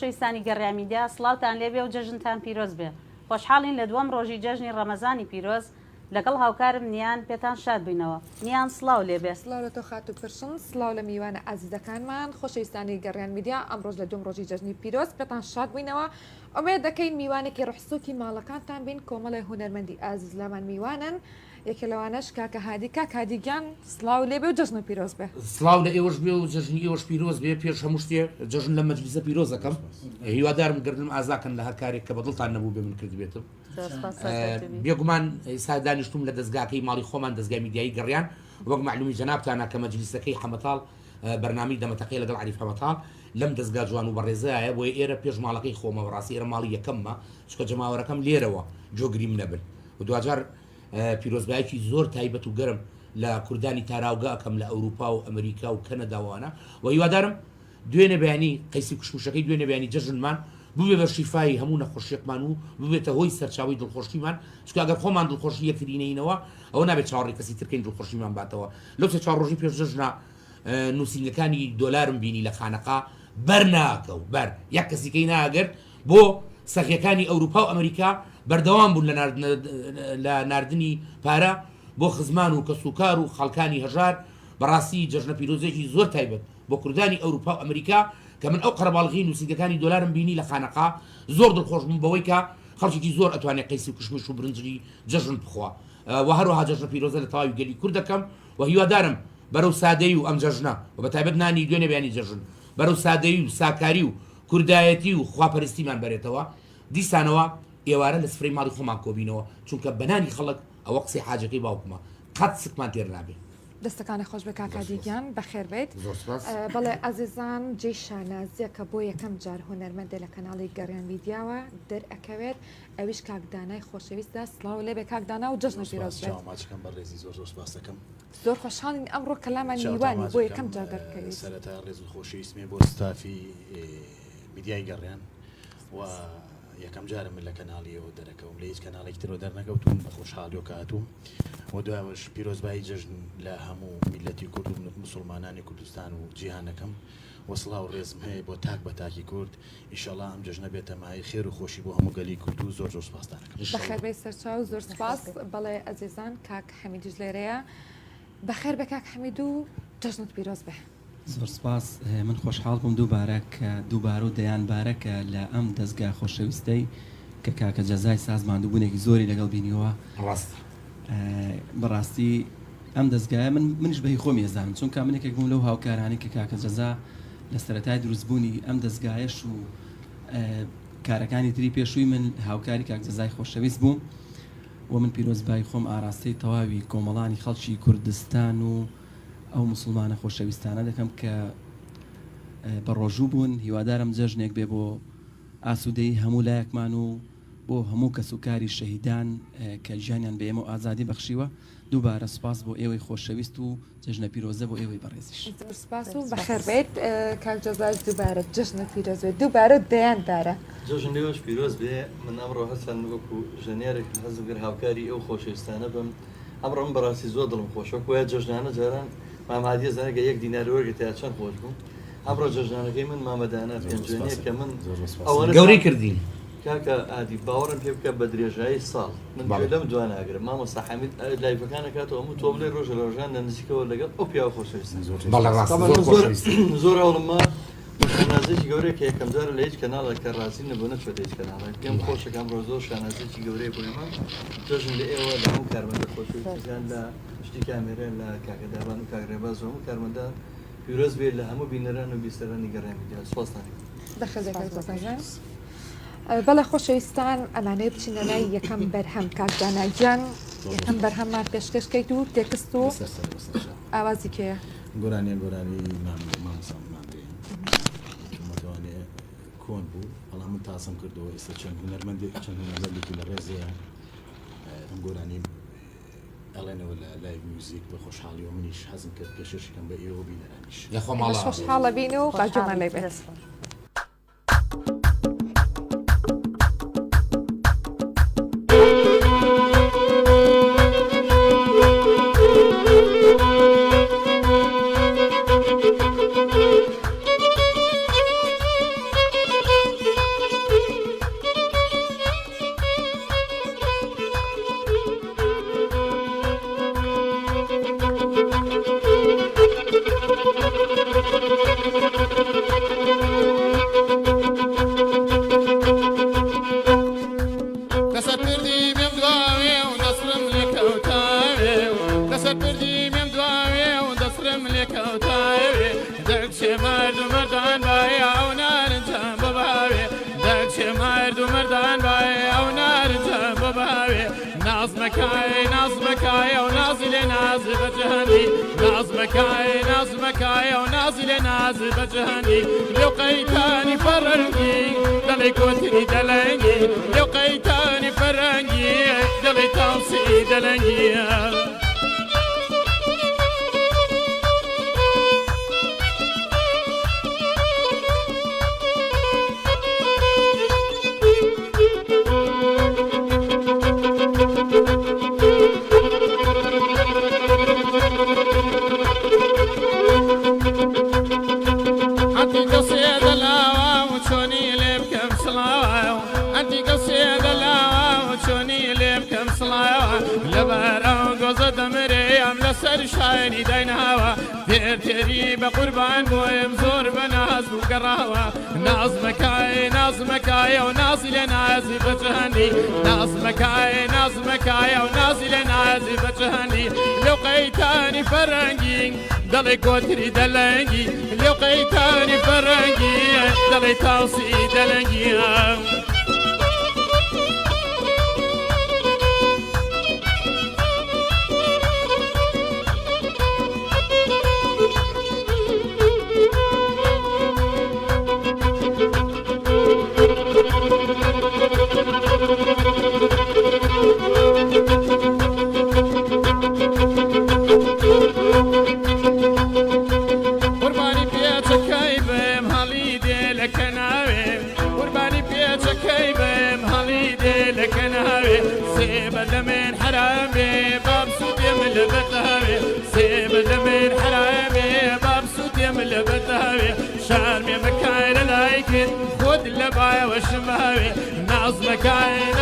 خۆشەویستانی گەڕای میدیا سڵاوتان لێبێ و جەژنتان پیرۆز بێ. خۆشحاڵین لە دووەم ڕۆژی جەژنی ڕەمەزانی پیرۆز لەگەڵ هاوکارم نیان پێتان شاد بووینەوە. نیان سڵاو لێبێ. سڵاو لە تۆ خات و پرشن، سڵاو لە میوانە ئازیزەکانمان، خۆشەویستانی گەڕیان میدیا ئەمڕۆژ لە دووەم ڕۆژی جەژنی پیرۆز پێتان شاد بووینەوە. ئومێد دەکەین میوانێکی ڕحسوکی ماڵەکانتان بین، کۆمەڵی هونەرمەندی ئازیز لەمان میوانن. یەکێ لەوانەش کاکە هادی، کاک هادیگیان سڵاو لێبێ و جەژن پیرۆز بێ. سڵاو لە ئێوەش بێ و جەژنی ئێوەش پیرۆز بێ. پێش هەموو شتێ جەژن لە مەجلیسە پیرۆز دەکەم. هیوادارم گردنم ئازاکەن لە هەر کارێک کە بەدڵتان نەبوو بێ من کرد بێتم. بێگومان ئێستا دانیشتوم لە دەستگاکەی ماڵی خۆمان دەستگای میدیایی گەڕیان، وەک معلومی جەنابتانە کە مەجلیسەکەی حەمەتاڵ بەرنامەی دەمەتەقەی لەگەڵ عەریف حەمەتاڵ لەم دەستگا جوان و بەڕێزایە، بۆیە ئێرە پێش ماڵەکەی خۆمە بەڕاستی ئێرە ماڵی یەکەممە، چکە جەماوەرەکەم لێرەوە جۆگریم نەبن و دوجار پیرۆزبایەکی زۆر تایبەت و گەرم لە کوردانی تاراوگاکەم لە ئەوروپا و ئەمریکا و کەنەداوانە و هیوادارم دوێنێ بەیانی قەیسی کوشموشەکەی دوێنێ بەیانی جەژنمان ببێ بە شیفای هەموو نەخۆشیەکمان و ببێتە هۆی سەرچاوی دڵخۆشیمان، چکە ئەگەر خۆمان دڵخۆشی یەکترینەوەینەوە ئەوە نابێت چاوەڕێی کەسی ترکەین دڵخۆشیمان باتەوە. لەو سێ چوار ڕۆژی پێش جەژنە نووسینەکانی دۆلارم بینی لە خانەقا بەرناکە و بەر یەک کەسیکەی ناگەر بۆ سەخیەکانی ئەوروپا و ئەمریکا بەردەوام بوون لە ناردنی پارە بۆ خزمان و کەسوکار و خەڵکانی هەژار. بەڕاستی جەژنە پیرۆزێکی زۆر تایبەت بۆ کوردانی ئەوروپا و ئەمریکا کە من ئەو قەرەباڵغی نووسینگەکانی دۆلارم بینی لە خانەقا زۆر دڵخۆش بووم بەوەی کە خەڵکی زۆر ئەتوانێت قەیسی کوشمش و برنجی جەژن بخوا و هەروەها جەژنە پیرۆزە لە تەواوی گەلی کوورد دەکەم و هیوادارم بەرەو سادەیی و ئەم جەژنە و بەتایبەت نانی دوێنێ بەیانی جەژن بەرەو سادەیی و ساکاری و کوردایەتی و خواپەرستیمان بەرێتەوە. دیسانەوە ئێوارە لە سفرەی ماڵی خۆمان کۆبینەوە، چونکە بەنانی خەڵک ئەوە قسەی حاجەکەی باوکمە قەت سکمان تێر نابێ. دەستەکانی خۆش بە کاک هادیگیان بەخێر بێت. بەڵێ ئازیزان، جێی شانازیە کە بۆ یەکەم جار هونەرمەندە لە کەناڵی گەڕیان میدیاوە دەرئەکەوێت، ئەویش کاکدانای خۆشەویستە. سڵاو لێبێ کاکدانا و جەژنە پیرۆز بێت. زۆر خۆشحاڵین ئەمڕۆ کەلامان میوانی بۆ یەکەم جار دەرکەویت. سەرەتا ڕێز و خۆشەویستمێ بۆ ستافی میدیای گەڕیان و یەکەم جارم لە کەناڵیەوە دەرەکەوم، لە هیچ کەناڵێکی ترەوە دەرنەکەوتوم، بە خۆشحاڵیەوە کاتوم و دوایەوەش پیرۆزبایی جەژن لە هەموو میلەتی کورد و موسڵمانانی کوردستان و جیهانەکەم و سڵاو و ڕێزم هەیە بۆ تاک بە تاکی کورد. ئیشەڵا ئەم جەژنە بێتە مای خێر و خۆشی بۆ هەموو گەلی کورد و زۆر سوپاس دەکەم. بەخێر بێ سەرچاو، زۆر سوپاس. بەڵێ ئەزیزان، کاک حەمیدیش لێرەیە. بەخێر بە کاک حەمید و جەژنت پیرۆز بێ. زۆر سپاس. من خۆشحاڵ بووم دووبارە کە دووبارە و دەیان بارەکە لە ئەم دەستگا خۆشەویستەی کە کاکە جەزای سازماندووبوونێکی زۆری لەگەڵ بینیەوە. بەڕاستی ئەم دەستگایە منش بەهی خۆم ێزانم، چونکە منێکێک بووم لەو هاوکارانی کە کاکە جەزا لە سەرەتای دروستبوونی ئەم دەستگایەش و کارەکانی تری پێشووی من هاوکاری کاک جەزای خۆشەویست بووم و من پیرۆزبایی خۆم ئاراستەی تەواوی کۆمەڵانی خەڵکی کوردستان و ئەو مسلمانە خۆشەویستانە دەکەم کە بە ڕۆژوو بوون. هیوادارم جەژنێک بێ بۆ ئاسوودەی هەموو لایەکمان و بۆ هەموو کەسوکاری شەهیدان کە ژیانیان بە ئێمە ئازادی بەخشیوە. دووبارە سپاس بۆ ئێوەی خۆشەویست و جەژنە پیرۆزە بۆ ئێوەی بەڕێزیش. سپاس و بەخێر بێت. کاک جەزای دووبارە جەژنە پیرۆز بێت، دووبارە دەیاندارە جەژن لێوەش پیرۆز بێ. من ئەمڕۆ هەستان وەکو ژەنێرێک هەزمگر هاوکاری ئەو خۆشەویستانە بم. ئەمڕۆ من بەڕاستی زۆر دڵم خۆشە وایە جەژنانە جاران مامادیە زانەگە یەک دینار وەرگێت تا چەند خۆش بوو. ئەمڕۆ جەژنانەکەی من مامەدانە پێنجێنەیە کە من گەورەی کردین. کاکە ئادی باوەڕم پێ بکە بە درێژایی ساڵ من لەم دواناگرم مامۆستا حەمید لایڤەکانە کاتەوە هەموو تۆ بڵێ ڕۆژە لە ڕۆژان لە نزیکەوە لەگەڵ ئەو پیاوە خۆشەویستن. زۆر هەوڵمە شانازێکی گەورەیە کە یەکەم جارە لە هیچ کەناڵێک کە ڕازی نەبوو نەچۆتە هیچ کەناڵێک. پێم خۆشەکەم ڕۆ زۆر شانازێکی گەورەیە بۆ ئێمە. جەژن لە ئێوە لە هەموو کارمەندە خۆشەویستەکان لە شتی کامێرە لە کاکەدابان و کاکڕێباز و هەموو کارمەندە پیرۆز بێت لە هەموو بینەران و بیسەرانی گەڕای میدیا. سوپاستانی بەڵێ خۆشەویستان، ئەمانەیە بچینە لای یەکەم بەرهەم. کاکداناگیان یەکەم بەرهەممان پێشکەشکەیت و تێکست و ئاوازی کێیە؟ گۆرانی مامۆستامانێ کۆن بوو، بەڵام من تاسم کردەوە ئێستا چەند هونەرمەندێکی لە ڕێزەیە ئەم گۆرانی ئەڵێنەوە لە لایڤ میوزیک بە خۆشحاڵی و منیش حەزم کرد پێشکەشەکەم بە ئێوە بینەرانیش. خۆشحاڵە بین و باجۆمان لێ بێت. لەسەر پردی مێم دواوێ و دەسرم لێکەوتاوێ لەسەر پردی مێم دواوێ و دەسرم لێکەوتاوێ دەکچێ مرد و مردان باێ ئەو نارنجان بباوێ دەکچێ مرد و مردان باێ ئەو نارنجان بباوێ نازمەکای نازمەکایە و نازی لێ نازی بەجەهەندی نازمەکایە و نازی لێ نازی بەجەهەندی لێو قەیتانی فەرەنگی دەڵێ کۆتری دەلەنگی لێو قەیتانی فەرەنگی دەڵێ تاوسی دەلەنگیە سەر شایانی دایناوە تێری بە قوربان بۆیم زۆر بە ناز بوو گەڕاوە نازمەکایە و نازی لێ نازی بەجەهەندی نازمەکایە و نازی لێ نازی بەجەهەندی لێو قەیتانی فەرەنگی دەڵێ کۆتری دەلەنگی لێو قەیتانی فەرەنگی دەڵێ تاوسی دەلەنگیە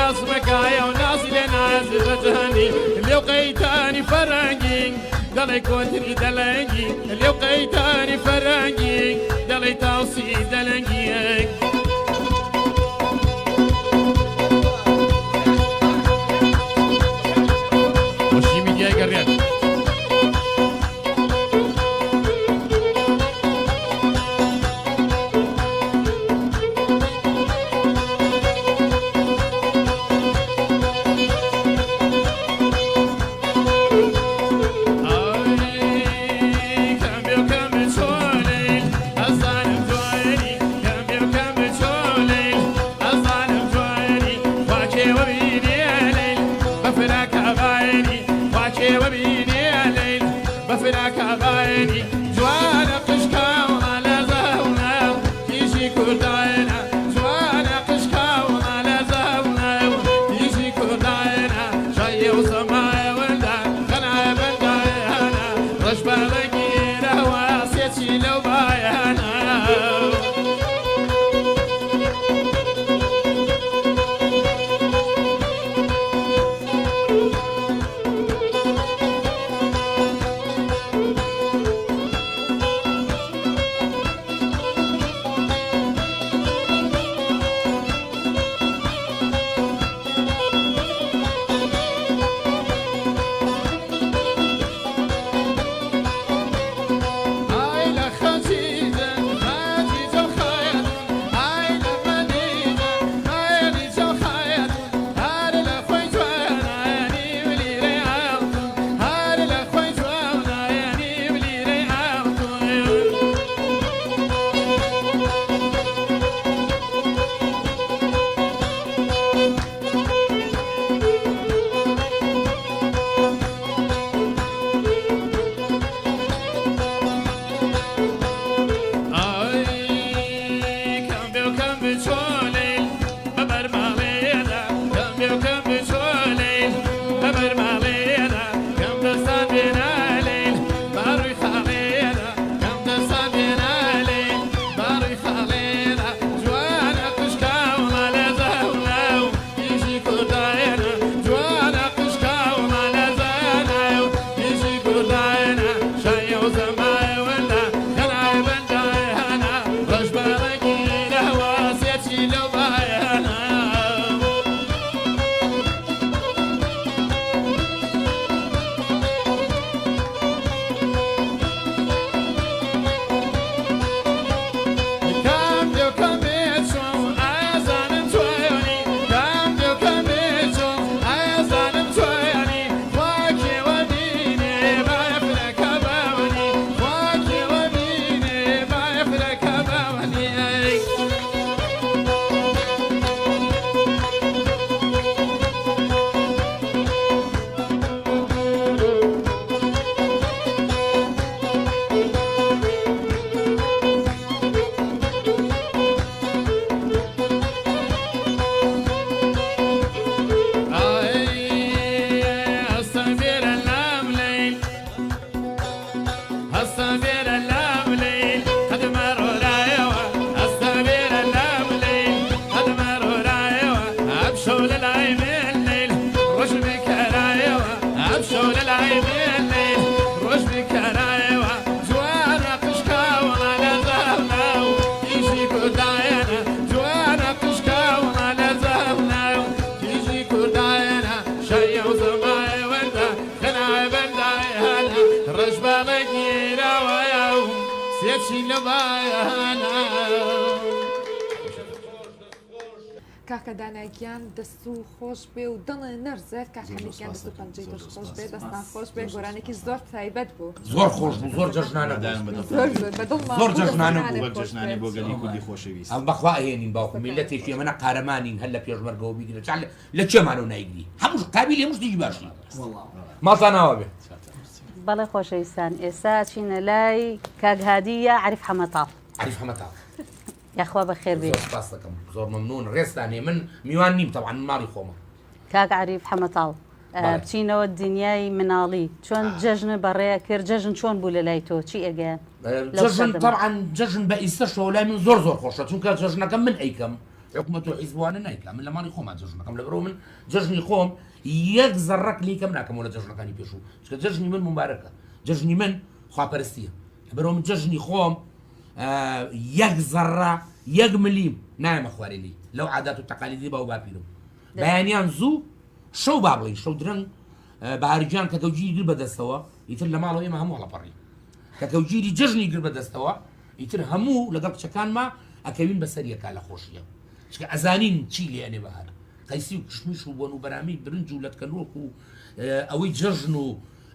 نازمەکایە و نازی لێ نازی بەجەهەندی لێو قەیتانی فەرەنگی دەڵێ کۆتری دەلەنگی لێو قەیتانی فەرەنگی دەڵێ تاوسی دەلەنگیەک وەشی میدیای گەڕێت بايانا کاکە دانایگیان دەست و خۆش بێ و دڵە نەرزێت کاکەمیکیان دەست و پەنجەی دەست خۆش بێ دەستان خۆش بێ گۆرانێکی زۆر تایبەت بوو زۆر خۆش بوو زۆر جەژنانە زۆر جەژنانە بوو جەژنانی بۆ گەلی کوردی خۆشەویست ئەم بەخوا ئەهێنین باوکم میلەتێکی ئێمە قارەمانین هەر لە پێشمەرگەوە بیگرێت لە چێمانەوە نایگری هەمووش قابل هەمووش دیجی باشی ماڵتان ناوە بێ بەڵێ خۆشەویستان ئێستا چینە لای کاگهادیە عریف حەمەتاڵ عریف حەمەتاڵ یاخوا بەخێر بێ سپاس دەکەم زۆر مەمنون ڕێستانێ من میوان نیم تەوان ماڵی خۆمە کاک عریف حەمەتاڵ بچینەوە دنیای مناڵی چۆن جەژنە بەڕێە کرد جەژن چۆن بوو لە لای تۆ چی ئەگەیان جەژن طبعا جەژن بە ئیستەشەوە لای من زۆر خۆشە چونکە جەژنەکەم من ئەیکەم حکومەت و حیزبوانە نایکەم من لە ماڵی خۆمان جەژنەکەم لەبەرەوە من جەژنی خۆم یەک زەڕەک لیکەم ناکەمەوە لە جەژنەکانی پێشوو چونکە جەژنی من مبارەکە جەژنی من خواپەرستیە لەبەرەوە من جەژنی خۆم یەک زەڕە یەک ملیم نایەمە خوارێلی لەو عادات و تەقالیدی باو باپیرم بەیانیان زوو شەو با بڵین شەو درەنگ بەهارجان کە کەوجیری گر بەدەستەوە ئیتر لە ماڵەوە ئێمە هەموو هەڵەپەڕین کە کەوجیری جەژنی گر بەدەستەوە ئیتر هەموو لەگەڵ کچەکانما ئەکەوین بەسەریەکە لە خۆشیە چکە ئەزانین چی لێنێ بەهار قەیسی و کشمیش و بۆن و بەرامی برنج و لەتکەلۆک و ئەوەی جەژن و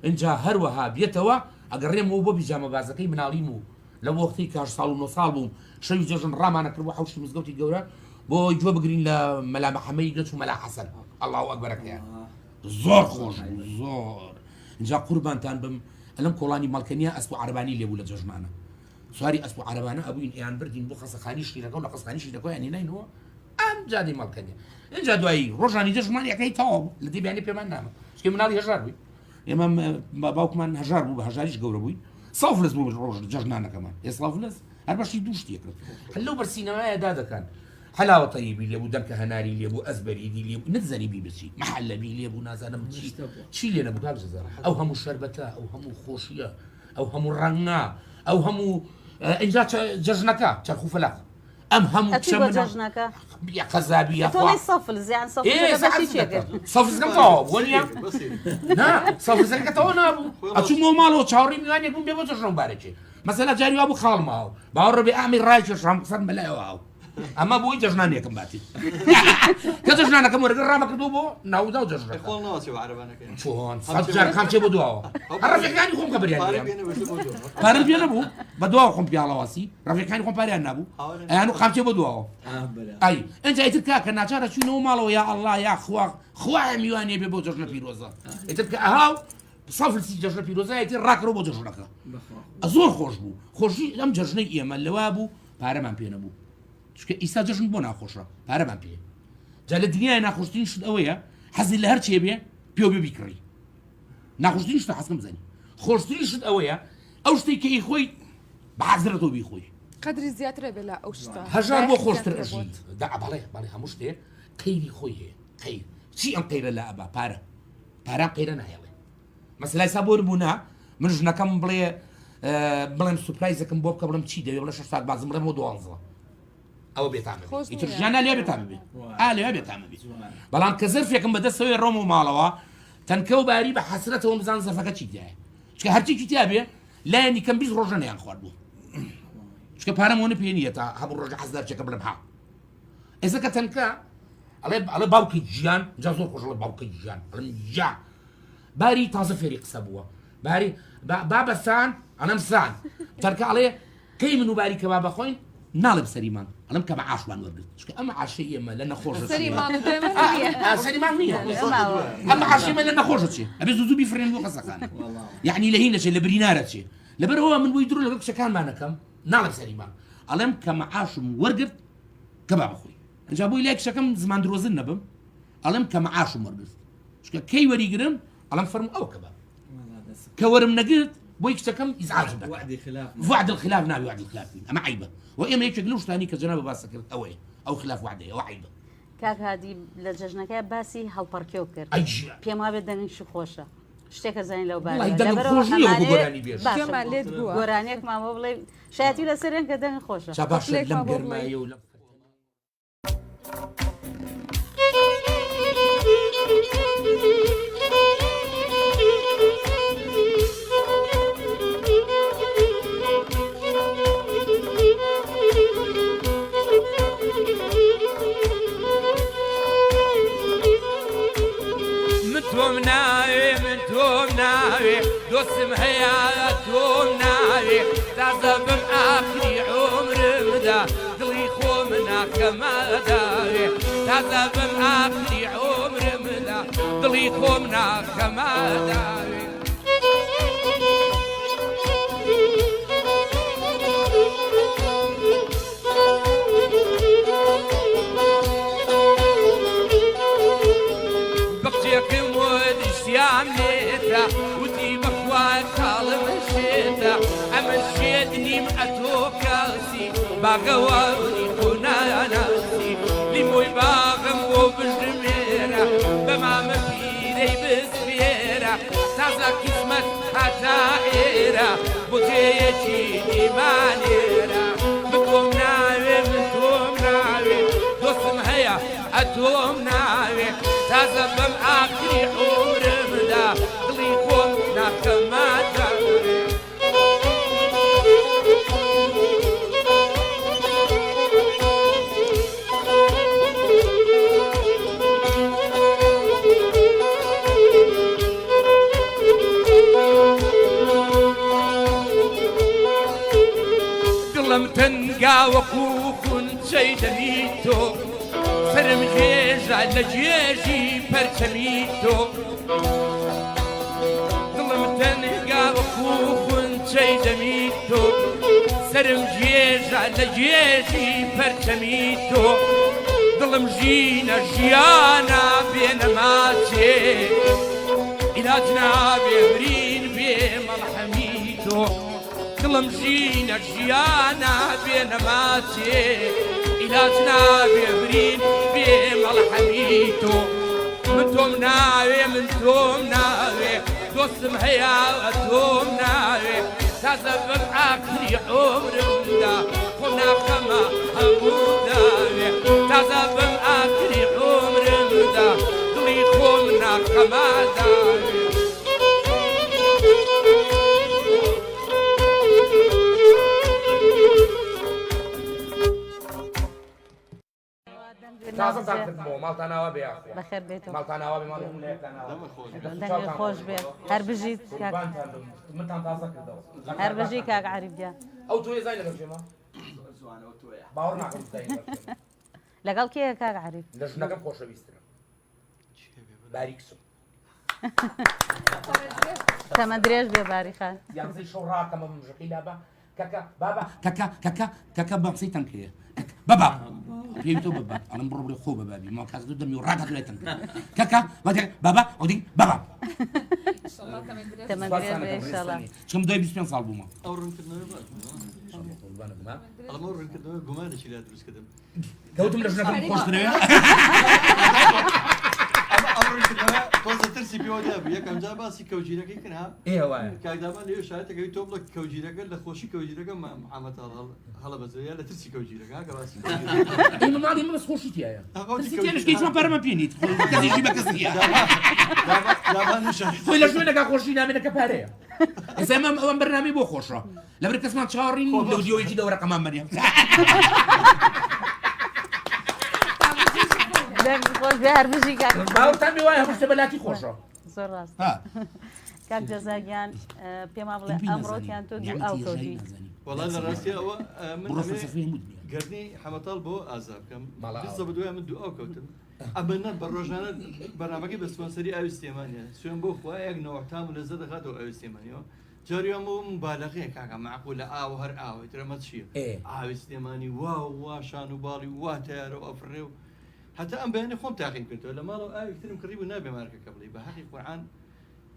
اینجا هەروەها بێتەوە ئەگەڕێمەوە بۆ بیجامە بازەکەی مناڵیم و لە وەختی کە 8 ساڵ و 9 ساڵ بووم شەوی جەژن ڕامانە کرد بۆ حەوشی مزگەوتی گەورە بۆ گوێ بگرین لە مەلا مەحەمەدی گەچ و مەلا حەسەن ئەڵڵاهو ئەکبەرەکەیان زۆر خۆش بوو زۆر اینجا قوربانتان بم ئەلەم کۆڵانی مەڵکەنیە ئەسپ و عەرەبانی لێبوو لە جەژنانە سواری ئەسپ و عەرەبانە ئەبووین ئێیان بردین بۆ خەسەخانی شیرەکە و لە خەسەخانی شیرەکەیان هێناینەوە ئەم جادەی مەڵکەنیە اینجا دوایی ڕۆژانی جەژنمان یەکەی تەواو بوو لە دەیبیانی پێمان نامە چکە مناڵی هەژار بووین ئێمە باوکمان هەژار بوو بە هەژاریش گەورە بووی ساڵفلس بوو ڕۆژ جەژنانەکەمان ئێ ساڵفلس هەر بەشی دوو شتێکرد هەر لەو بەرسینەوەیە دادەکەن حلاوە طەیبی لێبوو دەمکە هەناری لێبوو ئەزبەریدی لێبوو نتزەنی بیبچی مەحەلەبی لێبوو نازانم چی لێ نەبوو کاک جەزار ئەو هەموو شەربەتە ئەو هەموو خۆشیە ئەو هەموو ڕەنگا ئەو هەموو ئینجا جەژنەکە چەرخ و فەلاق ئەم هەموو جەژنەکە یا قەزابی یا تۆڵی سەفلز یان سەفلزەکە چێکرد سەفلزەکەم تەواو بوو نییە نا سەفلزەکە تەواو نابوو ئەچوومەوە ماڵەوە چاوەڕی میوانێک بووم بێ بۆ جەژنم بارێکی مەسەلا جاری وا بوو خاڵماوە باوەڕ بێ ئامی ڕای شەم قسەن بەلایەوە هاو ئەمە بۆی جەژنانێکم باتی کە جەژنانەکەم وەرەگەر ڕامەکردو بۆ ناودا و جەژنەکە چۆن سەد خام چێ بۆ دواوە هەر ڕەفیقەکانی خۆم کە بریان پارەم پێ نەبوو بە دواوە خۆم پیاڵەواسی ڕەفیقەکانی خۆم پاریان نابوو ئەیان و خام چێ بۆ دواوە ئەی ئەنجا ئیتر کاکە ناچارە چوونەوە ماڵەوە یا ئەڵڵا یا خوایە میوانێ بێ بۆ جەژنە پیرۆزە ئیتر کە ئەهاو سەفلسی جەژنە پیرۆزایەتی ڕاکەڕەوە بۆ جەژنەکە زۆر خۆش بوو خۆشی ئەم جەژنەی ئێمە لەوا بوو پارەمان پێ نەبوو چکە ئیستا جەژن بۆ ناخۆشە پارەمان پێ جا لە دنیای ناخۆشترین شت ئەوەیە حەزی لە هەر چێ بێ پێ بێ بیکڕی ناخۆشترین شتە حەزکەم بزانین خۆشترین شت ئەوەیە ئەو شتێک کە ئیخۆی بە حەزرەتەوە بیخۆی قەدری زیاترە بێ لە ئەو شتە هەژار بۆ خۆشتر ئەژیت بەڵێ هەموو شتێ قەیری خۆی هەیە قەیر چی ئەم قەیرە لە ئەبا پارە قەیرە نایەڵێ مەسەلای سا بۆ بوونا من ژنەکەم بڵێم سوپرایزەکەم بۆ بکە بڵم چی دەوێ بڵێ 6 ساعت بازم بڵێم بۆ 12 ئەوە بێتامە ئیتر ژیانە لێ بێتامە بێ لێ بێتامە بێت بەڵام کە زەرفێکم بەدەستەوەی ڕۆم و ماڵەوە تەنکە و باری بە حەسرەتەوە بزان زەرفەکە چی دایە چکە هەرچێکی تیا بێ لایەنی کەم 20 ڕۆژە نەیان خواردبوو چکە پارەمەوە پێ نییە تا هەموو ڕۆژە حەزدارچێکە بڵم ها ئێستا کە تەنکە ئەڵێ باوکی گیان جا زۆر خۆش باوکی گیان جا باری تازە فێری قسە بووە باری بابەسان ئەنەم سان تەنکە ئەڵێ کەی من و باری کە با بەخۆین ناڵێ سەریمان ئەڵم کە بە عاشمان وەرگرت چکە ئەمە عاشەی ئێمە لە نەخۆشە سەریمان نییە ئەمە عاشەی لە نەخۆشە چێ ئەبێ زوو بیفرێن بۆ قسەکان یعنی لە هینە چێ لە برینارە چێ لەبەرەوە من بۆی درۆ لەگەڵ کچەکانمانەکەم ناڵێ سەریمان ئەڵێم کە مەعاشم وەرگرت کە با بخۆی ئەجا بۆی لای کچەکەم زمان درۆزن نەبم ئەڵێم کە مەعاشم وەرگرت چکە کەی وەریگرم ئەڵم فەرم ئەو کە کە وەرم نەگرت بۆی کچەکەم ئیزعاج وعد الخلاف ناوی وعد الخلاف ئەمە عیبە وإما يكشف لوش ثاني كجناب باسكر أو خلاف وعده أو عيبه. كاك هادي لجنة باسي هالباركيو كر. بيما بدنا نشوف خوشة. اشتكى زين لو بالي. والله يدنا خوشي أو قراني بيش. جمالات بوا. قرانيك ما مبلي شاتي لسرين كدنا خوشة. شباش لم قرماي ولا. تۆم ناوێ من تۆم ناوێ دۆستم هەیە تۆم ناوێ تازە بم ئاخری عمرمدا دڵی خۆم ناکەماداوێ تازە بم ئاخری عمرمدا دڵی خۆم ناکەماداوێ بەقچێکم وەدیشتیان لێتە وتی بەخوای کاڵم شێتە ئەمە شێت نیم ئەتۆ کەسی باغەوەنی خۆناناسی لیمۆی باغم بۆ بژمێرە بەمامە پیرەی بسپێرە تازە قیسمەت هەتا ئێرە بۆ تێیەکی دیمانێرە بتۆم ناوێ من تۆم ناوێ دۆستم هەیە ئەتۆم ناوێ تازە بەم ئاخری عمرمدا دڵی خۆم ناکەماداوێ دڵم تەنگا وەکو خونچەی دەمی تۆ سرم جێژە لە جێژی پەرچەمی تۆ دڵم تەنگا وەکو خونچەی دەمی تۆ سرم جێژە لە جێژی پەرچەمی تۆ دڵم ژینە ژیانە بێنەماچێ ئیلاج نابێ برین بێ مەڵحەمی تۆ دڵم ژینە ژیانە بێنەماچێ ئیلاج نابێ برین بێ مەڵحەمی تۆ من تۆم ناوێ من تۆم ناوێ دۆستم هەیە تۆم ناوێ تازە بەم ئاخری عمرمدا خۆم ناخەمە هەموو داوێ تازە بەم ئاخری عمرمدا دڵی خۆم ناخەمە داوێ ماڵتاناوە بێ بەخێر بێتەوە ماڵتاناوە بێ دەنگی خۆش بێ هەر بژیت منتان تازە کردەوە هەر بژی کاک عەریفگیان ئەو تۆ زای لەگەڵ ژێمە باوەڕ ناکەم لەگەڵ کێیە کاک عەریف لە ژنەکەم خۆشەویستترە باریکسم تەمە درێژ بێ باریخان یانزەی شەو ڕاکەمە مژەکەی لابە کەکە بابا کەکە بەقسەی تەنکەیە بابا پێوی تۆ ببە ئەڵم بڕۆ بڕێ خۆ بەبابی ما کاس دوو دەمی و ڕاکات لای تەنکە کەکە بابا ئەودی بابا تەمە درێژ بێ ئینشاڵڵا چکەم 25 ساڵ بوومە ئەو ڕوونکردنەوەی ئەڵمە ڕوونکردنەوەی گومانێکی لا دروست کردم کەوتم لە ژنەکەم خۆشترەوە تۆزە ترسی پێوەدا بوو یەکەم جا باسی کەوجیرەکەی کرا کاکدامان لێ شایەتەکەی تۆ بڵێ کەوجیرەکە لە خۆشی کەوجیرەکە محەممەد هەڵە بەزەیە لە ترسی کەوجیرەکە کە باسی ماڵی من بەس خۆشیتیایە تێشکەی پەرمە پێنیت کەسیشی بە کەسیە خۆی لە شوێنەکە خۆشی نامێنەکە پارەیە ئێستا ئەوەم بەرنامی بۆ خۆشە لەبەر کەسمان چاوەڕین لە ڤیدیۆیەکی دەوەرەقەمان بەنێ خۆش بێ هەر بژی کاک باوەڕتان بێ وایە هەموو شتە بەلاکی خۆشە زۆر ڕاست کاک جەزاگیان پێما بڵێ ئەمڕۆتیان تۆ دوو ئاو کەوتی وەڵا لە ڕاستی ئەوە من گردنی حەمەتاڵ بۆ ئازا بکەم بزە بە دوای من دوو ئاو کەوتم ئەمە بە ڕۆژانە بەرنامەکەی بە سپۆنسەری ئاوی سلێمانیە سوێن بۆ خوا یەک نەوەتام و لەزە دەخاتەوە ئاوی سلێمانیەوە جاریوان بۆ مبالەغەیە کاکە معقولە ئاو هەر ئاوی ترەمە چییە ئاوی سلێمانی وا شان و باڵی وا تیارەوە ئەفڕێ و حتى ئەم بەیانی خۆم تاقیم کردەوە لە ماڵەوە ئاوێکترم کڕی بوو نابێ مارکەکە بڵێ بە حەقی قورئان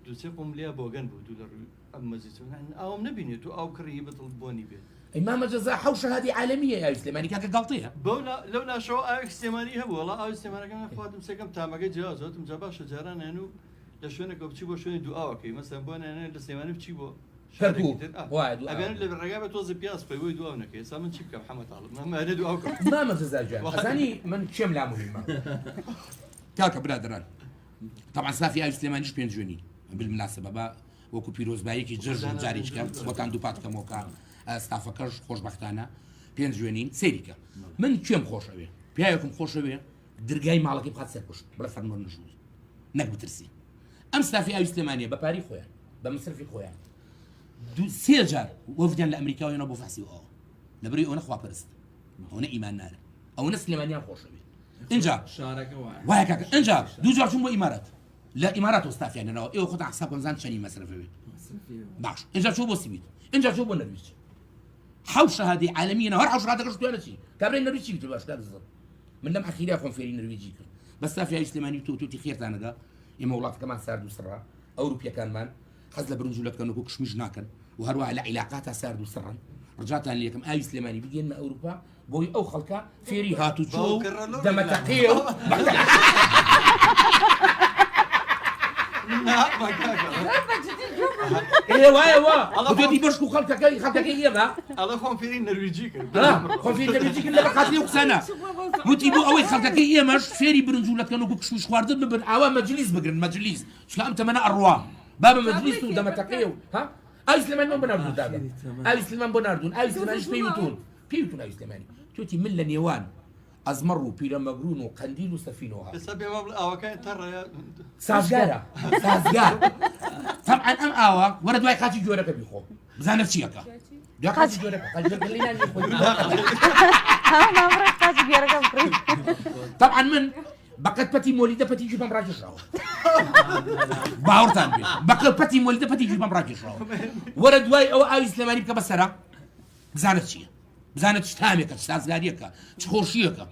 دووسێ قۆم لێ بۆگەن بوو دوو لە ڕووی ئەم مەزیدەوە ئاوم نەبینێت و ئاو کڕی بەدڵ بۆنی بێت ئیمام جەزا حەو شەهادی عالەمیە ئاوی سلێمانی کاکە گاڵتەیە لەو لاشەوە ئاوێک سلێمانی هەبوو وەڵا ئاوی سلێمانەکەم خواردم سێکەم تامەکەی جیاوازەوەتم جا باشە جاران هێن و لە شوێنێکە بچی بۆ شوێنی دوو ئاوەکەی مەسەن بۆ نێنێ لە سلێمانی بچی بۆ ئەگەن لە ڕێگا تۆزە پیاس پێی بۆی دوو نەکەی سا من چی بکەم حەمەتاڵم مامانە دوو ئاو کەم مامە جەزاجان ئەزانی من چێم لا مهمە کاکە برادران طبعا سافی ئاوی سلێمانیش پێنج جوێنی بالمناسبە بە وەکو پیرۆزبایەکی جەژن جاریش کەم بۆتان دوو پات کەمەوەکە ستافەکەش خۆشبەختانە پێنج جوێنین سێریکە من کوێم خۆشەوێ پیاوێکم خۆشەوێ درگای ماڵەکەی بخات سەر پشت بڵێ فەرمۆ نەژووی نەک بترسی ئەم ستافی ئاوی سلێمانیە بە پاری خۆیان بە مصرفی خۆیان سێ جار وەفدیان لە ئەمریکاویانەوە بۆ فاسی ئەوە لەبەرەوەی ئەوە خواپەرست ئەوە ئیمان نارە ئەوە سلێمانیان خۆشەوێت اینجا وایە کاکە اینجا دوو جار چوون بۆ ئیمارەت لە ئیمارەت ئۆستافیانەوە ئێوە خۆتان حساب بکەن زان چەندی مەسرفەوێت باش اینجا چوو بۆ سیبیت اینجا چوو بۆ نەرویج حەوت شەهادەی عالەمیەنە هەر حەوت شەهادەکەش توانە چی کابرای نەرویجی بتو باش دەزڵ من لەم ئەخیرا خۆم فێری نەرویجی کرد بە ستافی ئاوی سلێمانی توتی خێرتانەدا ئێمە وڵاتەکەمان سارد و سڕا ئەوروپیەکانمان حەز لە برنجولەتکەن وەکو کشمیش ناکەن و هەروەها لە عیلاقاتە سارد و سڕن ڕجاتان لێکم ئاوی سلێمانی بگەێنمە ئەوروپا بۆی ئەو خەڵکە فێری هاتوچۆ و دەمەتەقیە و وایە وا دوێتی بەشک و خەڵکەکەی ئێمە ئەڵە خۆم فێری نەرویجی کرد خۆم فێری نەرویجی کرد لە بەخاتری و قسانە وتی بۆ ئەوەی خەڵکەکەی ئێمەش فێری برنجولەتکەن وەکو کشمیش خواردن ببن ئاوا مەجلیس بگرن مەجلیس چکە ئەم تەمەنە ئەڕوا بابە مەجلیس و دەمەتەقیە و ها ئاوی سلێمانی بۆ ناردوون داگەن ئاوی سلێمان بۆ ناردوون ئاوی سلێمانیش پێیوتون ئاوی سلێمانی توتی من لە نێوان ئەزمەڕ و پیرەمەگرون و قەندیل و سەفینەوە ئاوەکەی تەڕەیە سازگارە سازگار طبعا ئەم ئاوە وەرە دوای قاچی جۆرەکە بیخۆ بزانە چیەکە دوای قاچی جۆرەکە طبعا من بەقەت پەتی مۆلیدە پەتیجی بەم ڕاکێشراوە باوەڕتان بێ بەقەت پەتی مۆلیدە پەتیجی بەم ڕاکێشراوە وەرە دوای ئەوە ئاوی سلێمانی بکە بەسەرا بزانە چییە بزانە چ تامێکە چ سازگاریەکە چ خۆشیەکە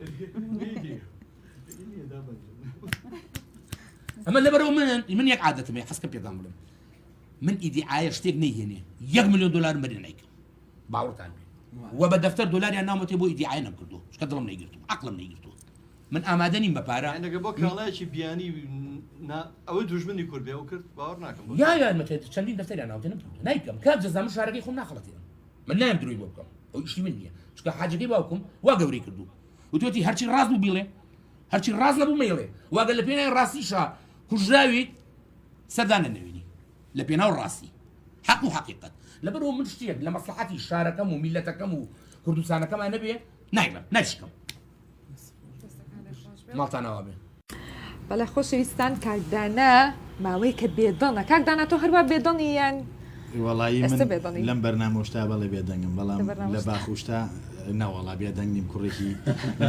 ئەمە لەبەرەوە من یەک عادەتمێ حەزکە پێدام بڵم من ئیدیعایە شتێک نەیهێنێ $1 ملیۆن مەری نایکەم باوەڕتان بێ وە بە دەفتەر دۆلاریان نامەتێ بۆ ئیدیعای نەمکردو چکە دڵم نەیگرتو عەقڵم نەیگرتو من ئامادە نیم بە پارە ئەگە بۆ کاڵایەکی بیانی ئەوە دوژمنی کورد بێ و کرد باوەڕ ناکەم یان مەتێت چەندین دەفتەریان ناوتێ نایکەم کات جەزام شارەکەی خۆم ناخەڵەتێنم من نایم دروی بۆ بکەم ئەو ئیشی من نییە چکە حاجەکەی باوکم وا گەورەی کردو وتوێتی هەرچی ڕاست بوو بیڵێ هەرچی ڕاست نەبوو مەیڵێ واگە لە پێناوی ڕاستیشە کوژراویت سەردانە نەوێنی لە پێناو ڕاستی حەق و حەقیقەت لەبەرەوە من شتێک لە مەسلحەتی شارەکەم و میلەتەکەم و کوردستانەکەمان نەبێ نایڵم نایشکەم ماڵتانەوە بێ بەڵێ خۆشەویستان کاکدانە ماوەی کە بێدڵە کاکدانە تۆ هەروە بێدڵنی یان وەڵایی من لەم بەرنامۆشتا بەڵێ بێدەنگم بەڵام لە باخوشتا ناوەڵا بێدەنگنیم کوڕێکی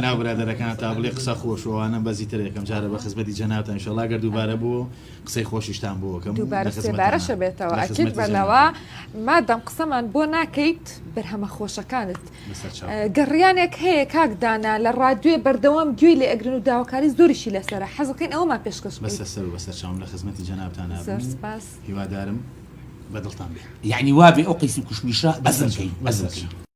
ناو برادەرەکان تا بڵێ قسە خۆشەوەوانە بەزیتر یەکەم جارە بە خزمەتی جەنابتان ئینشەڵا گەر دووبارە بوو قسەی خۆشیشتان بۆکەم دووبارە سێبارەشە بێتەوە ئەکید بەنەوە مادەم قسەمان بۆ ناکەیت بەرهەمە خۆشەکانت گەڕیانێک هەیە کاکدانە لە ڕادیۆ بەردەوام گوێی لێ ئەگرن و داواکاری زۆریشی لەسەرە حەزەکەین ئەوەمان پێشکەش بەسەر سەر و بەسەر چاوم لە خزمەتی جەنابتان هیوادارم بەدڵتان بێ یعنی وابێ ئەو قەیسی کوشمیشە بەزمکەی بەزمکەی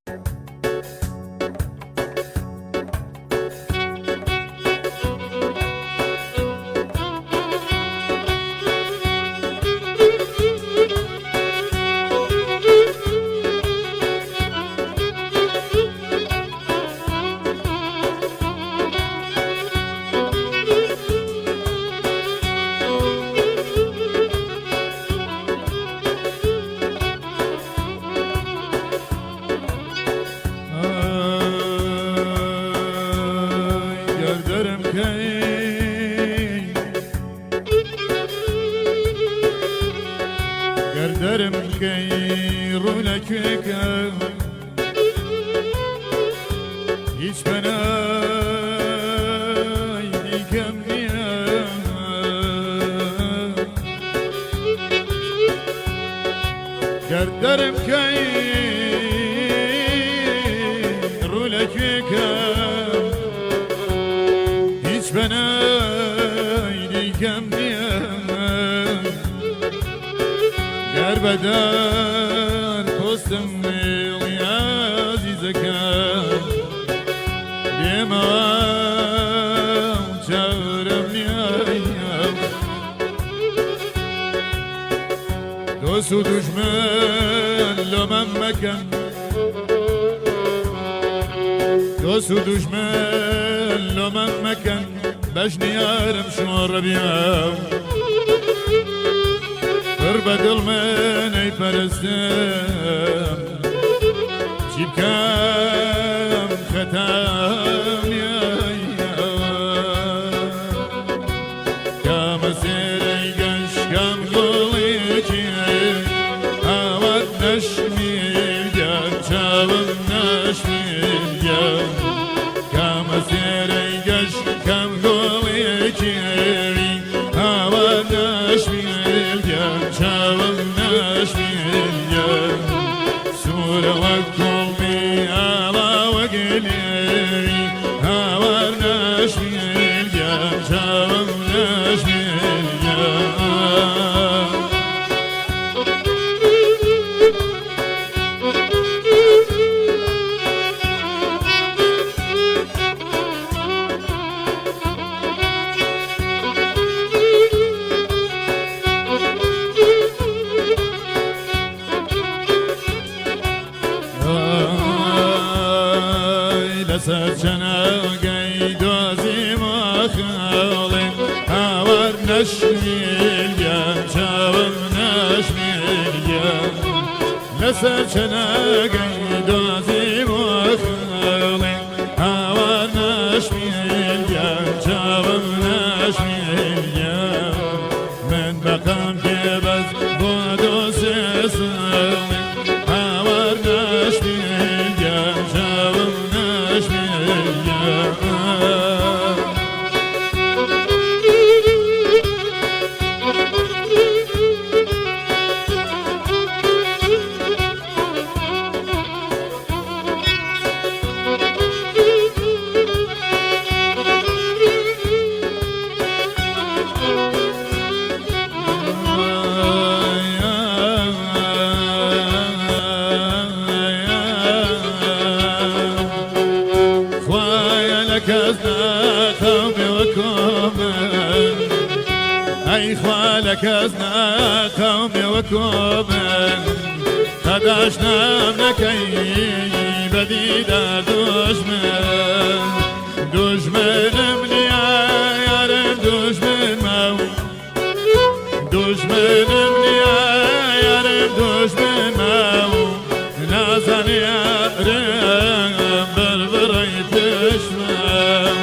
دوست و دشمن لمن مکن دوست و دشمن لمن مکن بشنی یارم شمار بیام بر بدل من ای پرستم چی بکم ختم کم سیر ای گشکم يا شاوم نشميل يا سورة وكومي على وقلي هاور نشميل يا شاوم نشميل يا سرچنا قيد وزيم خالي هاور نشميل يا شاوم نشميل يا لسرچنا قيد وزيم خالي هاور نشميل يا شاوم نشميل يا من بقام كبز بودو سيسالي هاور نشميل يا شاوم كزنا قومي وكومن قداشنا منكي بديدا دشمن مني يارم دشمن مو دشمن مني يارم دشمن مو نازن يارم بربري دشمن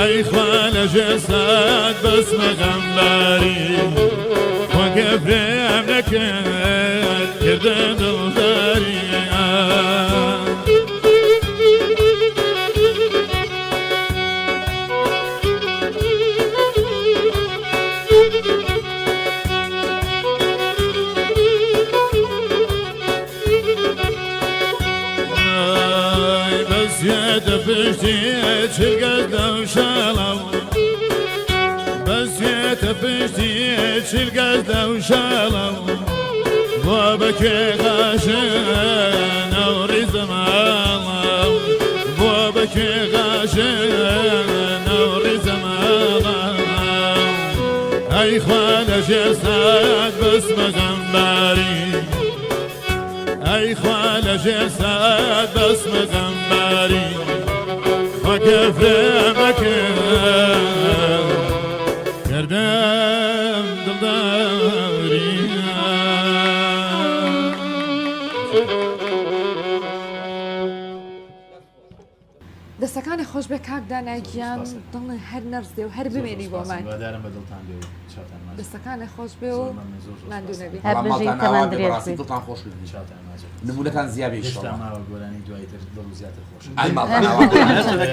اي خوان جسد بس مغمباري وقف لك كردن دلداري بس يدفشتي شرقت وشالو بس يتفشتي شرقت وشالو بوابك غاشن أوري زمان بوابك غاشن أوري زمان أي خوان جسد بس مغمباري أي خوان جسد بس مغمباري وكيف مكان كردم دلداري دەستەکانی خۆش بێ کاک دانایگیان دڵن هەر نەرزێ و هەر بمێنی بۆمان دەستەکانی خۆش بێ و ماندوو نەبی هەر بژین تەمان درێژ بێ دڵتان خۆش نمونەکان زیابێ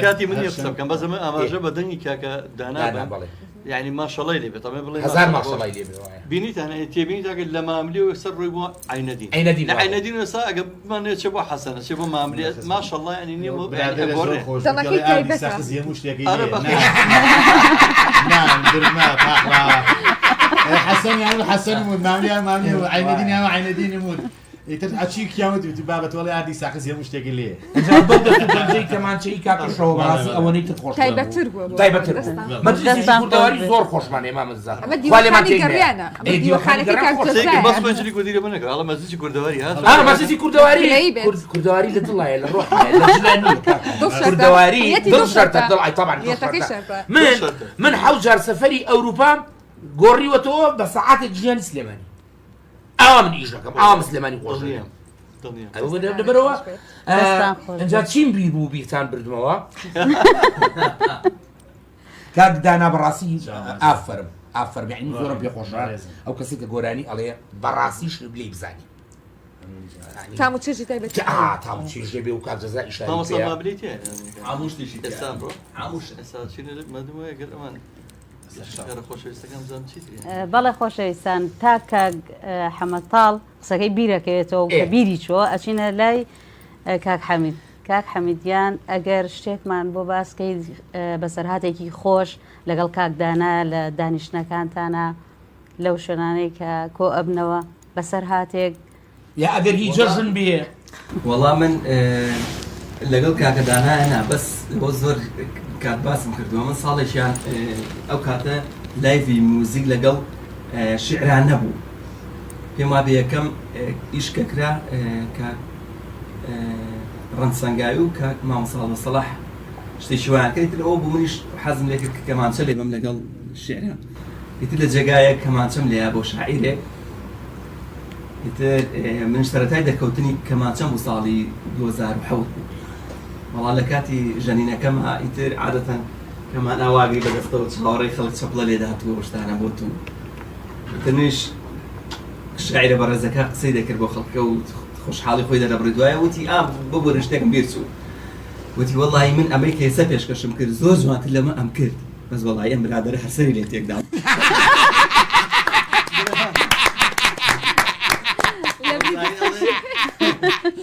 کاتی من قسە بکەم بەس ئەمە ئاماژە بە دەنگی کاکە دانا یعنی ماشەڵای لێ بێت ئەمە بڵێ هەزار ماشەڵای لێ بێ بینیتانە تێبینی تاکە لە ماملی و سەر ڕووی بۆ عینەدین لە عینەدین وێستا ئەگە بمانێت چێ بۆ حەسەنە چێ بۆ ماملی ماشەڵڵا ینی نییە حسن يعني حسن مامي وعيندين يا عيندين يموت ترجع كيامت بابا ولا عادي ساقس يا مشتاق ليه بدك كمان شيء كاك شو راسي اولي تخوش تايبتر ما تجيش كردواري زور خوش من امام الزهر ولا ما تقرينا ديو خانك كاك بس ما تجي كودير منك والله ما تجي كردواري هذا انا ما تجي كردواري لله يا الروح لجلاني كردواري دول شرطه دول طبعا من حوجر سفري اوروبا قوري وتو بساعات الجيان سليماني من إيجاكم سليماني قوشيا أيوة بدنا بروا إنجا تشين بيبو بيتان بردموا كاد دانا براسي أفرم يعني مزورم بيخوشان أو كسيك قوراني عليه براسيش بلي بزاني تامو تشجي تايبت تامو تشجي بيو كاد جزاء إشاري ما صار ما بليتي عموش تشي استان برو عموش استان شنو ما دمو يقدر أمان بەڵێ خۆشەویستان تا کاک حەمەتاڵ قسەکەی بیرەکەوێتەوە کە بیری چۆ ئەچینە لای کاک حەمید. کاک حەمیدیان ئەگەر شتێکمان بۆ باسکەی بەسەرهاتێکی خۆش لەگەڵ کاکدانا لە دانیشتەکانتانە لەو شوێنانەی کە کۆ ئەبنەوە بەسەر هاتێک یا ئەگەر هی جەژن بێ وەڵام من لەگەڵ کاکەدانایەنا بەس بۆ زۆر کات باسم کردووە من ساڵێکیان ئەو کاتە لایڤی موزیک لەگەڵ شعران نەبوو پێم وا بێ یەکەم ئیشکەکرا کە ڕەنسەنگایی و کاک مامۆستا مەسەڵاح شتێکی وایان کرد ئەوە بوو منیش حەزم لێ کرد کە کەمانچە لێ بەم لەگەڵ شعران ئیتر لە جێگایەک کەمانچەم لێیە بۆ شاعیرێک ئیتر من سەرەتای دەکەوتنی کەمانچەم بوو ساڵی 2007 بوو وەڵا لە کاتی ژەنینەکەمە ئیتر عادەتەن کەمان ئاواگری بەدەستەوە چاوەڕێی خەڵک چەپڵە لێ داهاتووە ئەو شتانە بۆ تو ئیتر منیش شاعیرە بەڕێزەکە قسەی دەکرد بۆ خەڵکە و خۆشحاڵی خۆی دەرەبڕی دوایە وتی ببوورن شتێکم بیر چوو وتی وەڵی من ئەمەی کە ئێستا پێشکەشم کرد زۆر جوانتر لەمە ئەم کرد بەس وەڵی ئەم برادەرە هەرسەری لێ تێکدا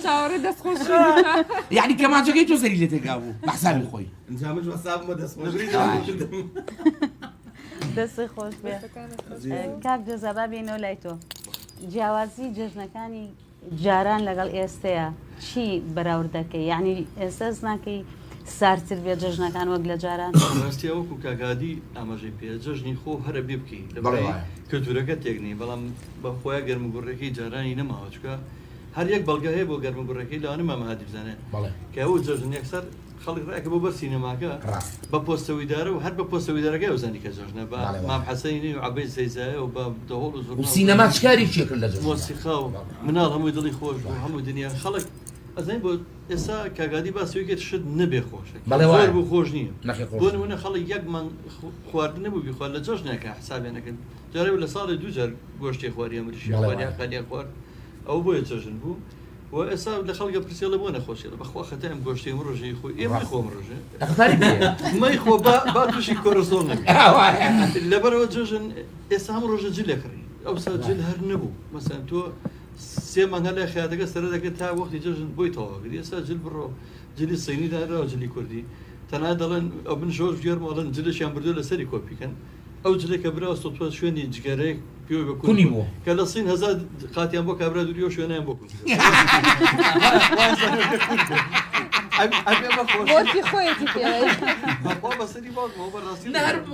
چاوەڕێ دەستخۆش یعنی کەمانچەکەی تۆ سەری لێ تێکا بوو بە حسابی خۆی ئەنجامش وەسابمە دەستخۆشی دەستی خۆش بێ کاک جۆزەبا بێنەوە لای تۆ جیاوازی جژنەکانی جاران لەگەڵ ئێستەیە چی بەراورد دەکەی یعنی ئێستا ناکەی سارتر بێت جژنەکان وەک لە جاران ڕاستی وەکو کاگادی ئاماژەی پێ جژنی خۆ هەرە بێ بکەی کەلتورەکە تێکنی بەڵام بە خۆیان گەرمگوڕێکی جارانی نەماوە چکە هەر یەک بەڵگە هەیە بۆ گەرمگوڕەکەی لەوانە مامەهادی بزانێت کە ئەو جژن یەکسەر خەڵک ڕایکە بۆ بەر سینەماکە بە پۆستەویدارە و هەر بە پۆستەویدارەکەی ئەوزانی کە جژنە بە مام حەسەینی و عەبەی زەیزایە و بە دەهۆڵ و زۆر سینەما چکاری چێ کرد لە مۆسیقا و مناڵ هەمووی دڵی خۆش و هەموو دنیا خەڵک ئەزانین بۆ ئێستا کاگادی باسەوەی کرد شت نەبێ خۆشە زۆر بوو خۆش نییە بۆ نمونە خەڵک یەکمان خواردن نەبوو بیخوارد لە جەژنێکە حسابیان نەکەن جارێ لە ساڵی دوو جار گۆشتی خواری ئەمریشی خواریا قەنیا خوارد ئەو بۆیە جەژن بوو و ئێستا لە خەڵکە پرسیڵە بۆ نەخۆشیێڵە بەخوا خەتە ئەم گۆشتی ئەم ڕۆژەی خۆی ئێمە خۆم ڕۆژێ مەی خۆ با تووشی کۆرەسۆڵ نەبێت لەبەرەوە جەژن ئێستا هەم ڕۆژە جل لەکڕی ئەوسا جل هەر نەبوو مەسەن تۆ سێ مانگە لای خیاتەکە سەرە دەکەێت تا وەختی جەژن بۆی تەواوگری ئێستا جل بڕۆ جلی سەینی داراوە جلی کوردی تەنها دەڵێن ئەو بن ژۆر گێرمەڵەن جلشیان بردو لەسەری کۆپیکەن ئەو جلێکە براوە تۆ شوێنی جگەرەیەک پێوە بە کونی بوو کە لە سین هەزار قاتیان بۆ کابرا دووریەوە شوێنیان بۆ کون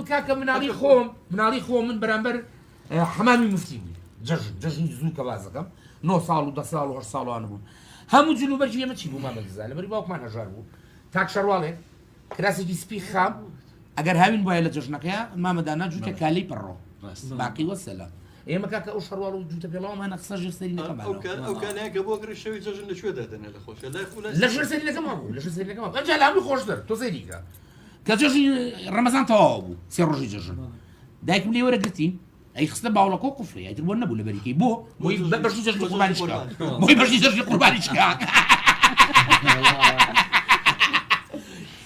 کاکە مناڵی خۆم من بەرامبەر حەمامی مفتی بوو جەژنی زوو کە بازەکەم 9 ساڵ و 10 ساڵ و 8 ساڵوانە بوون هەموو جلوبەرجی ئێمە چی بوو مامەزا لەبەری باوکمان هەژار بوو تاک شەڕواڵێ کراسێکی سپی خام ئەگەر هاوین وایە لە جەژنەکەیە مامەدانا جووتە کالەی پەڕۆ باقی وەسەلا ئێمە کاکە ئەو شەڕواڵ و جووتە پێڵاومانە قسە ژێر سەری نەکەمانەوە ئەو کالەیەکە بۆ گەڕی شەوی جەژن لەکوێ دادەنێ لە خۆشە لە ژێر سەری نەکەم بوو لە ژێر سەری نەکەم ئەجا لە هەمووی خۆشتر تۆ سەیریکە کە جەژنی ڕەمەزان تەواو بوو سێ ڕۆژی جەژن دایکم لێ وەرەگرتین ئەی خستە باوڵەکە قوفری ئەیتر بۆ نەبوو لەبەریکەی بۆ بۆی بەشی جەژنی قوربانیش کرا بۆی بەشی جەژنی قوربانیش کرا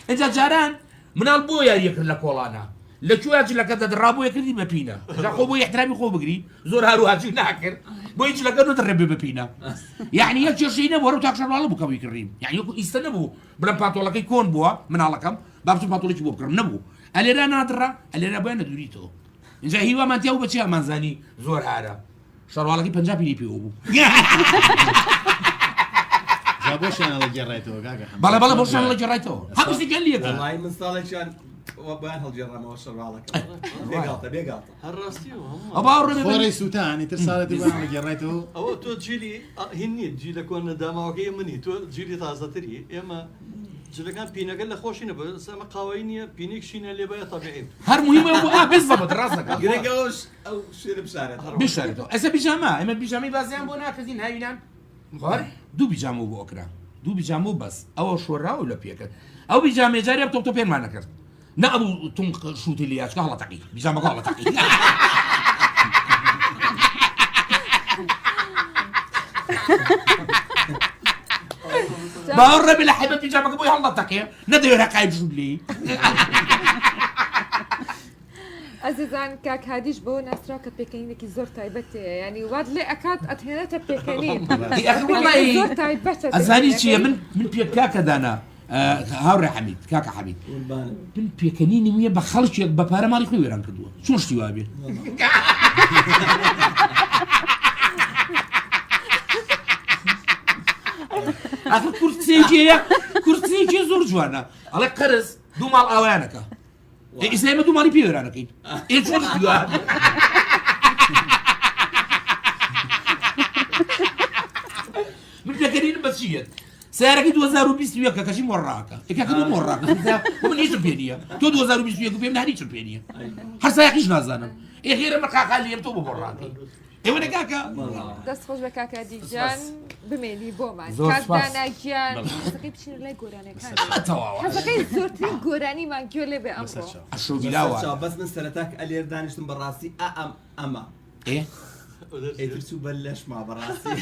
ئەجا جاران مناڵ بۆ یاریە کرد لە کۆڵانە لەکوێ جلەکە دەدڕابووە کردی بە پینە خۆ بۆ احترامی خۆ بگری زۆر هاروهاچی ناکرد بۆی جلەکە دەڕێبێ بە پینە یعنی یەک کێشەی نەبوو وەرە تاک شەڕواڵە بوو کەوی کڕیم یعنی ئیستە نەبوو بڵم پاتۆڵەکەی کۆن بووە مناڵەکەم با بچم پاتۆڵێکی بۆ بکڕم نەبوو ئەلێرا نادڕا ئەلێرا بۆیە نەدوریتەوە اینجا هیوامانتیا و بەچی ئەمانزانی زۆر هارە شەڕواڵەکەی 50 پینی پێوە بوو بۆشیان لە گێڕایەوە بەڵێ بەڵێ بۆشیان لە گێڕایەوە هەمووی گەلیەکە من ساڵێکیان بەیان هەڵگێڕامەوە شەڕواڵەکە بێگاڵتە هەر ڕاستی خۆرەی سووتانی تر ساڵێتی بەیان لە گێڕایەوە ئەوە تۆ جیلی هین نیت جی لە کۆنە داماوەکەی منی تۆ جیلی تازەتری ئێمە جلەکان پینەکە لە خۆشی نەبە ئەمە قاوەی نییە پینێکشینە لێ بەیە تەبیعی هەر موهیمە بۆ بێزەبەت ڕاستەکە گرێگەوەش ئەو شێرە بشارێت بشارێتەوە ئەسە بیجامە ئێمە بیجامی بازیان بۆ ناکردین هاوینان خۆر دوو بیجامە بۆ ئۆکرا دوو بیجامە بەس ئەوە شۆراوە لە پێکرد ئەو بیجامێ جارێ تۆ پێمان نەکرد نە ئەبوو تونق شووتی لیاچکە هەڵەتەقی بیجامەکە هەڵەتەقی باوەڕ ڕەبی لە حیبەت بیجامەکە بۆی هەڵەتەقێ نەدەوێت هەقای بژوو لێ ئەس عزیزان کاک هادیش بۆ ناسراوە کە پێکەنینێکی زۆر تایبەتێ ینی واد لێ ئەکات ئەتهێنێتە پێکەنین زۆر تایبەتە ئەزانی چییە من پێ کاکە دانا هاوڕێ حەمید کاکە حەمید من پێکەنینی ویە بە خەڵکێک بە پارە ماڵی خۆی وێران کردووە چۆن شتی وابێ ئەخر کورسێکی زۆر جوانە ئەڵێ قەرز دوو ماڵ ئاوایانەکە ئیسلامە دوو ماڵی پێوێرانەکەین چۆن شتی وابێ من پێکەنینم بە چیت سیارەکەی 2021 کە کەشی مۆڕاکە ئێکەکە مۆڕاکە من هیچم پێ نییە تۆ 2021 پێم هەریچم پێ نییە هەر سایەقیش نازانم ئێخێرە مەقاقا لێم تۆ بە مۆڕاکەی ئێوە نەکاکە دەست خۆش بە کاک هادیجان بمێنی بۆمان کاتداناگیان حەزەکەی بچین لای گۆرانەکان حەزەکەی زۆرترین گۆرانیمان گوێ لێ بێ ئەمڕۆ ئەشۆگیراوە بەس من سەرەتاک ئەلێر دانیشتم بەڕاستی ئەمە ئێترچ و بەر لەشما بەڕاستی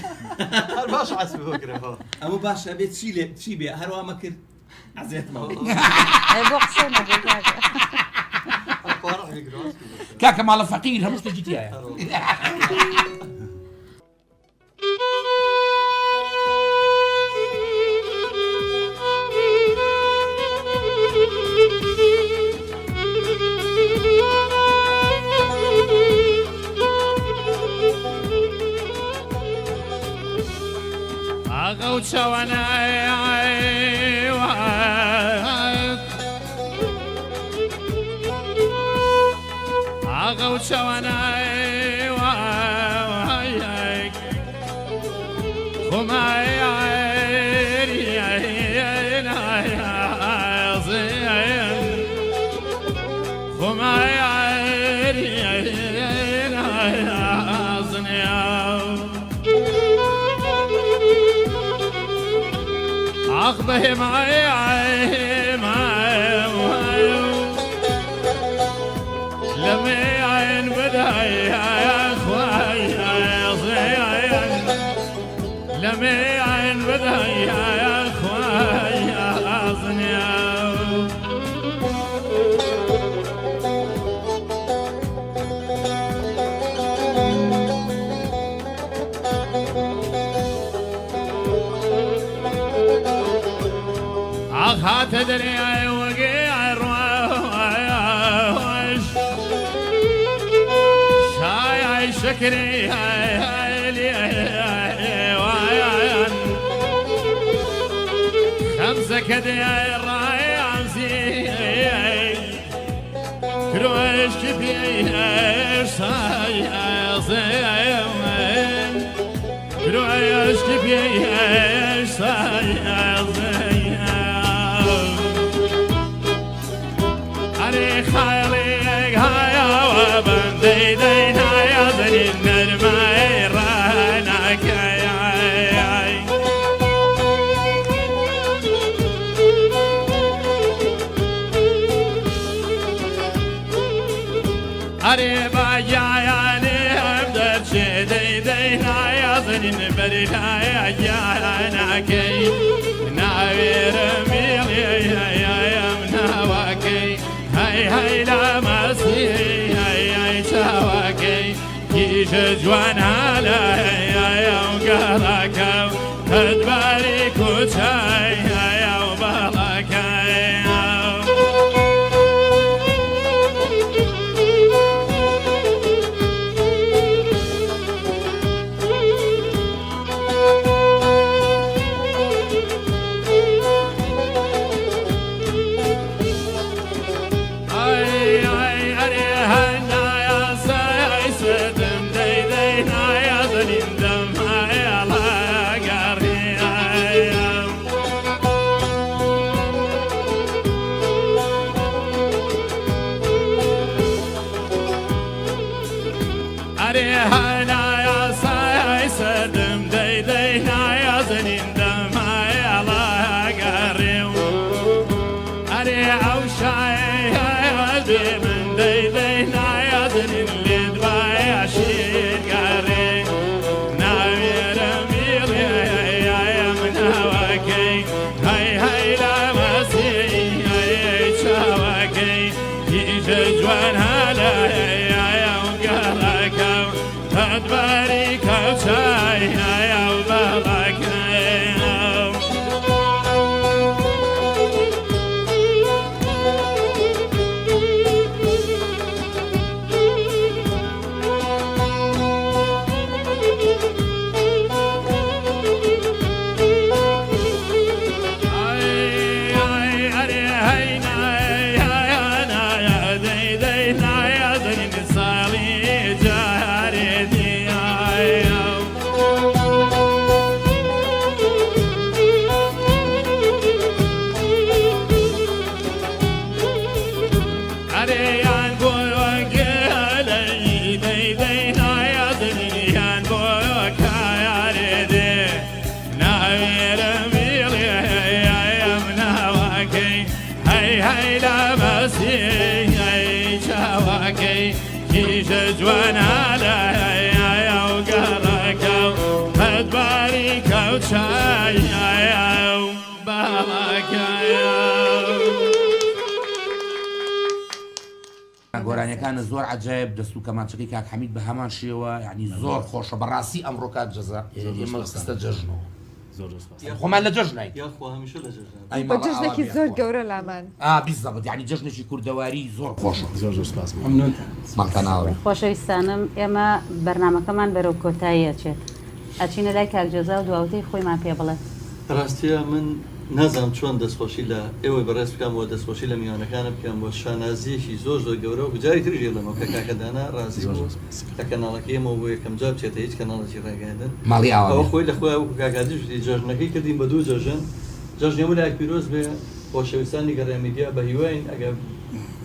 باش عسب بکرێەوە ئەمە باشە بێت چی بێ هەروە مەکرد عزیێتمەوە بۆ قسەمە کاکە ماڵە فەقیر هەموو شتێکی تایە ئاغا و چاوانای ئاغا و چاوانای خۆمای أخبه معي لمي عين بداي يا أخوي يا صيان لمي عين بداي يا أخوي يا صنيان تدري وقيع الرواش شاي شكري خمسة كدي الراي عمسي كروش كبير شاي زين كروش كبير شاي خيالك هيا وبنديدين هيا ذنين نرمي رانك قريبا جاياني أبدأ شديدين هيا ذنين بريد هيا جايانك ناوير ميلي هيا مناوكي هاي لا مسيح هاي شواكي كيش جوان على هاي وقالك تدبري كوتشاي هاي وبالك جوان هلا مدبري كوتاي يا وبابك جوان على وقالك مدبري كوتشاي وبابك گۆرانیەکانە زۆر عجایب دەست و کەمانچەکەی کاک حەمید بە هەمان شێوە یعنی زۆر خۆشە بەڕاستی ئەمڕۆ کات جەزا ئێمە خستە جەژنەوە خۆمان لە جەژن نین بە جژنێکی زۆر گەورە لامان بیزەبت یعنی جەژنێکی کوردەواری زۆر خۆشە زۆر سپاس ماڵتەناوە خۆشەویستانم ئێمە بەرنمەکەمان بەرەو کۆتایی ئەچێت ئەچینە لای کاک جەزا و دواوتەی خۆیمان پێ بڵێت ڕاستیە من نازانم چۆن دەستخۆشی لە ئێوە بەڕێز بکەم بۆ دەستخۆشی لە میوانەکانە بکەم بۆ شانازیەکی زۆر زۆر گەورە و بجاری تریژێ لەمەوە کە کاکەدانا ڕازی لە کەناڵەکەی ئێمە بۆ یەکەم جار بچێتە هیچ کەناڵێکی ڕێگەاندن ماڵی ئەوە خۆی لە خۆی وەکو کاکادیش جەژنەکەی کردین بە دوو جەژن جەژنی هەموو لایەک پیرۆز بێ خۆشەویستانی گەڕای میدیا بە هیواین ئەگەر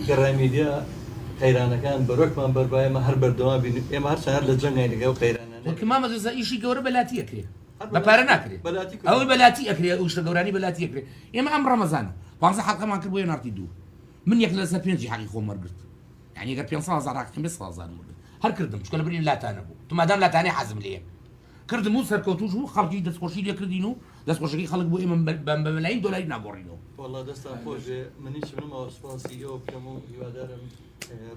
گەڕای میدیا قەیرانەکان بەرۆکمان بەربایمە هەر بەردەوام بین ئێمە هەر چەند لە جەنگای لەگەڵ قەیرانانە مامە جەزا ئیشی گەورە بەلاتی ئەکرێ بەپارە ناکرێت ئەوەی بەلاتی ئەکرێ ئەو شتە گەورانی بەلاتی ئەکرێت ئێمە ئەم ڕەمەزانە 15 حەڵقەمان کرد بۆ نارتی دوو من یەک لەسەر 5 حەقی خۆم وەرگرت یعنی ئەگەر 500,000 ڕاکەم 100,000 وەرگرت هەر کردم چکە لە برین لاتانە بوو تو مادام لاتانەی حەزم لێ کردم و سەرکەوتوش و خەڵکی دەستخۆشی لێ کردین و دەستخۆشەکەی خەڵک بۆ ئێمە بە مەلاین دۆلاری ناگۆڕینەوە وەڵڵا دەستان خۆشێ منیش منەوە سوپاسی ئەوە بکەم و هیوادارم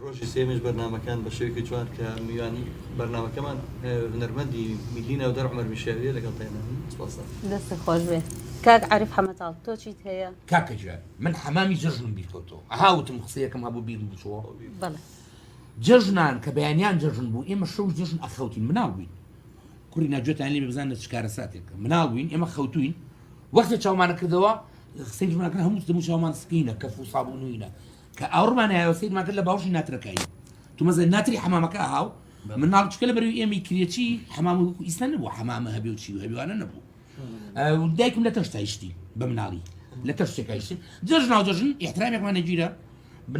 ڕۆژی سێمش بەرنامەکان بە شێوەیەکی جوان کە میوانی بەرنامەکەمان هونەرمەندی میلینە و دەر عومەر میشاویە لەگەڵ تێنانی سپاسە دەستە خۆش بێ کاک عەریف حەمەتاڵ تۆ چیت هەیە کاکەجار من حەمامی جەژنم بیرکەوتەوە ئەهاوتم قسەیەکەم هەبوو بیرم بچەوە بەڵێ جەژنان کە بەیانیان جەژن بوو ئێمە شەو جەژن ئەخەوتین مناڵ بووین کوڕی ناجوێتان لێ بزان لە چکارە ساتێکە مناڵ بووین ئێمە خەوتوین وەختە چاومانە کردەوە سەیرمانەکە هەموو دەمو چاومان سکینە کەف و سابوونوینە کە ئەوڕمان هەیە سەیرمان کرد لە باوشی ناترەکایی تو مەزە ناتری حەمامەکە هاو مناڵ چکە لە بەروی ئێمەی کرێکی حەمام ئیستا نەبوو حەمامە هەبێ و چی و هەبیوانە نەبوو دایکم لە تەشتا یشتی بە مناڵی لە تەشتێکا یشتی جەژن و جەژن ئیحترامێکمان نەگیرە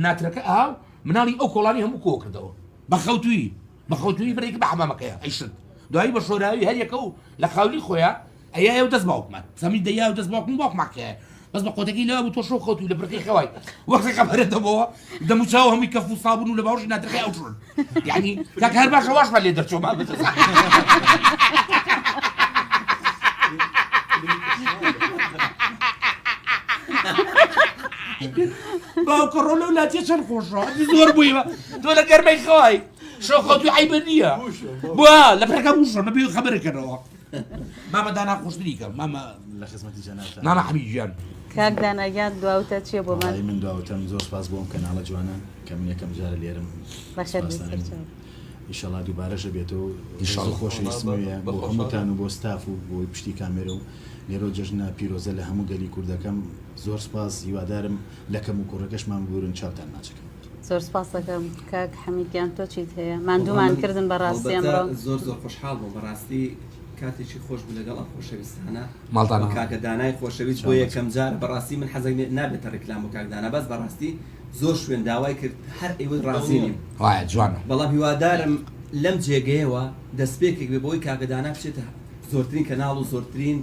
ناترەکە هاو مناڵی ئەو کۆڵانی هەموو کۆ کردەوە بە خەوتوی بڕێک بە حەمامەکەیە ئەیشت دوایی بە شۆراوی هەر یەکە و لە خاولی خۆیان ئەیە و دەست باوکمان سەمی دەیا و دەست باوکم باوکماکەیە بەس بە قۆتەکەی لەوە بوو تۆ شۆ خەوتوی لە بڕکەی خەوای وەختی خەبەرێتەوە دەموچاو هەمووی کەف و سابوون و لە باوشی ناترەکەی ئەوشن یعنی کاکە هەر باشە واشمان لێ دەرچۆ ما بەجەز باوکە ڕۆلە وڵاتیە چەند خۆشە زۆر بوویمە تۆ لە گەرمەی خەوای شۆ خەوتوی عیبە نییە بووە لە پرەکە بووشە مەبێ خەبەرەکەنەوە مامە دانا خۆشتری کەم مامە لە خزمەتی جەنابتان مامە حەمیدجیان کاک داناگیان دواوتە چیە بۆ من من دواوتەم زۆر سپاس بۆم کەناڵە جوانە کە من یەکەم جارە لێرم ئیشەڵا دووبارەشە بێتەوە خۆشەویستمەیە بۆ هەمووتان و بۆ ستاف و بۆی پشتی کامێرە و لێرە جەژنە پیرۆزە لە هەموو گەلی کوردەکەم زۆر سپاس هیوادارم لەکەم و کوڕەکەشمان بورن چاوتان ناچەکەم زۆر سپاس دەکەم کاک حەمیدگیان تۆ چیت هەیە ماندوومان کردن بەڕاستی ئەمڕۆ زۆر خۆشحاڵ بووم بەڕاستی کاتێکی خۆش بوو لەگەڵ ئەم خۆشەویستانە ماڵتانە کاکە دانای خۆشەویست بۆ یەکەم جار بەڕاستی من حەزەک نابێتە ڕێکلام و کاک دانا بەس بەڕاستی زۆر شوێن داوای کرد هەر ئێوە ڕازی نیم وایە جوانە بەڵام هیوادارم لەم جێگەیەوە دەستپێکێک بێ بۆی کاکە دانا بچێتە زۆرترین کەناڵ و زۆرترین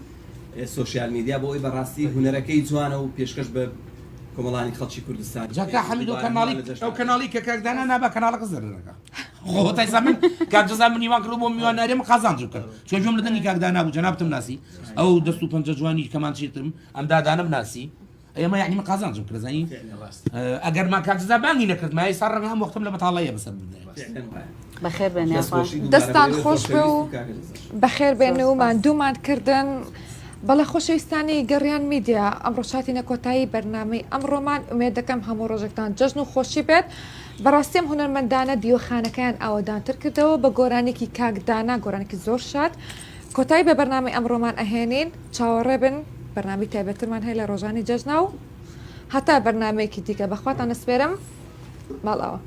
سوشیال میدیا بۆ ئەوی بەڕاستی هونەرەکەی جوانە و پێشکەش بە کۆمەڵانی خەڵکی کوردستان جاکە حەمید ئەو کەناڵی کە کاکدانا نابە کەناڵەکە زەرەکە خۆ تایسا من کاک جەزا من میوان کرد بۆ میوانەرێ من قازانج بکەم چۆن جۆم لە دەنگی کاکدانا بوو جەنابتم ناسی ئەو دەست و پەنجە جوانی کەمان چێتم ئەم دادانم ناسی ئێمە یعنی من قازانجم کرد زانی ئەگەر ما کاک جەزا بانگی نەکرد مای سەر ڕەنگە هەم وەختم لە بەتاڵەیە بەسەر بدەێ بەخێر بێنێ دەستان خۆش بێ و بەخێر بێن و ماندوومان کردن. بەڵێ خۆشەویستانی گەڕیان میدیا ئەمڕۆ چاتینە کۆتایی بەرنامەی ئەمڕۆمان ئومێد دەکەم هەموو ڕۆژێکتان جەژن و خۆشی بێت. بەڕاستیم هونەرمەندانە دیوەخانەکەیان ئاوەدانتر کردەوە بە گۆرانێکی کاکدانا، گۆرانێکی زۆر شاد. کۆتایی بە بەرنامەی ئەمڕۆمان ئەهێنین، چاوەڕێ بن، بەرنامی تایبەترمان هەیە لە ڕۆژانی جەژنا و هەتا بەرنمەیەکی دیکە بەخواتان نسپێرم ماڵەوە.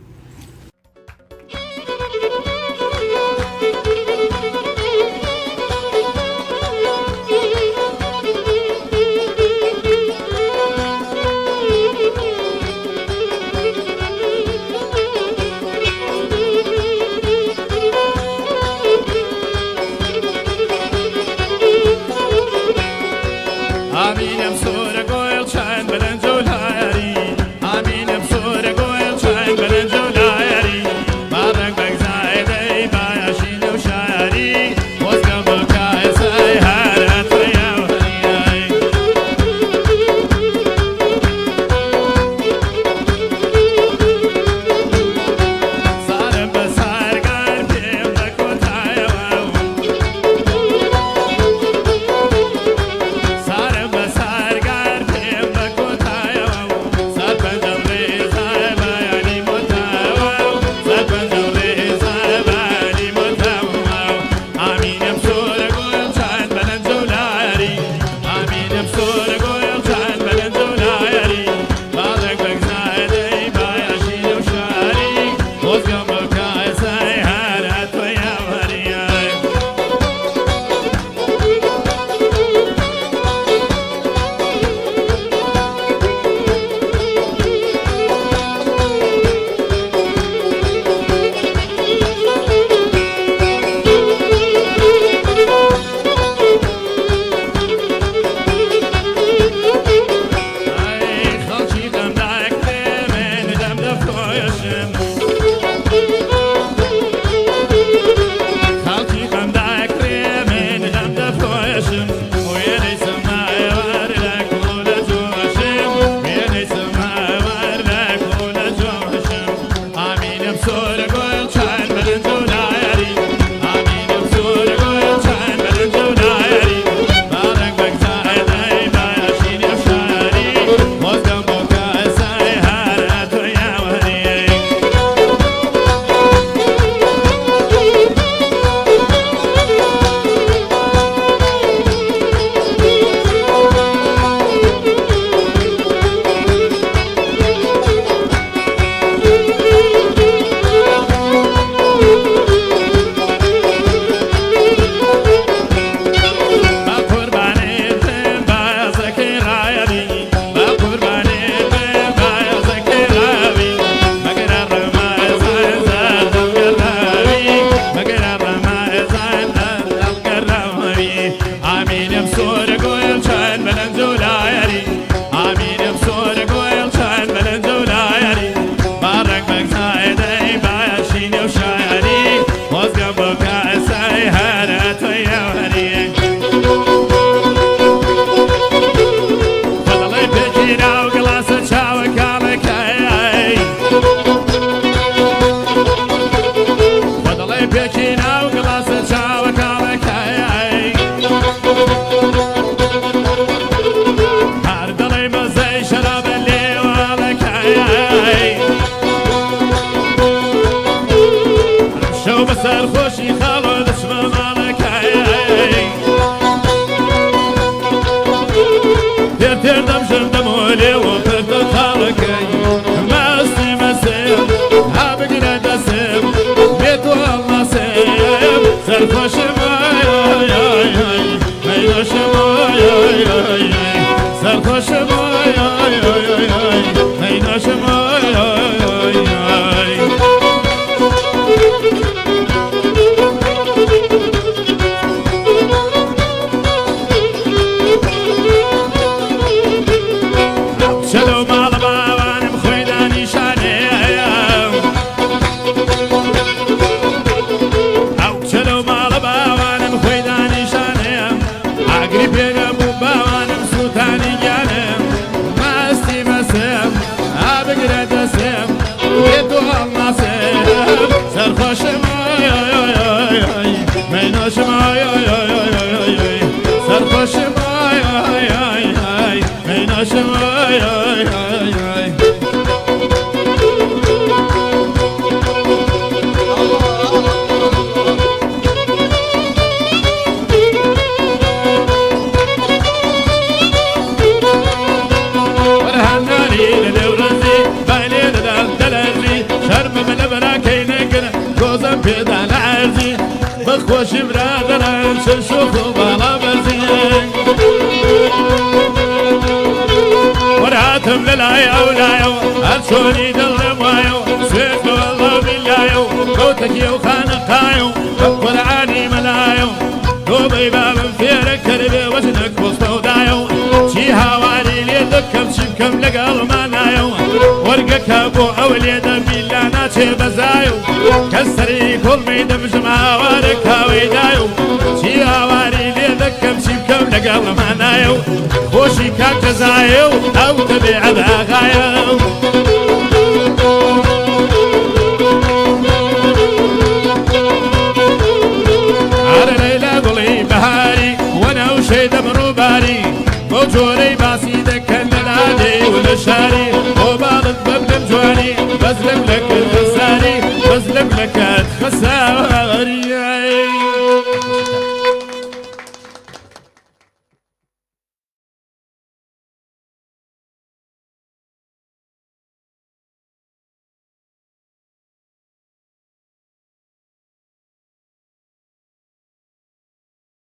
میناشم آی آی آی آی آی آی سرخوشم آی آی آی آی میناشم آی آی آی آی بيدان عزي بخوش برادران شوفوا بالا بزين وراتم للايو لايو ارسوني دلمايو سيد والله باللايو قوتك يو خانقايو قرعاني ملايو دوبي باب فيرك كربي وزنك بوستودايو شي هواري ليدكم شبكم لقل مانايو ورقك ابو اوليد بالله ناتي بزايو كسري كل ميدم جمع وارك هاويدايو شي هواري ليدكم شبكم لقل مانايو خوشي كاك زايو او تبيع باغايو على ليلى ضلي بهاري وانا وشي دمرو باري موجوري باسي دكن العادي والشاري وبالك بابن جواني بزلم لك الخساري بزلم لك الخساري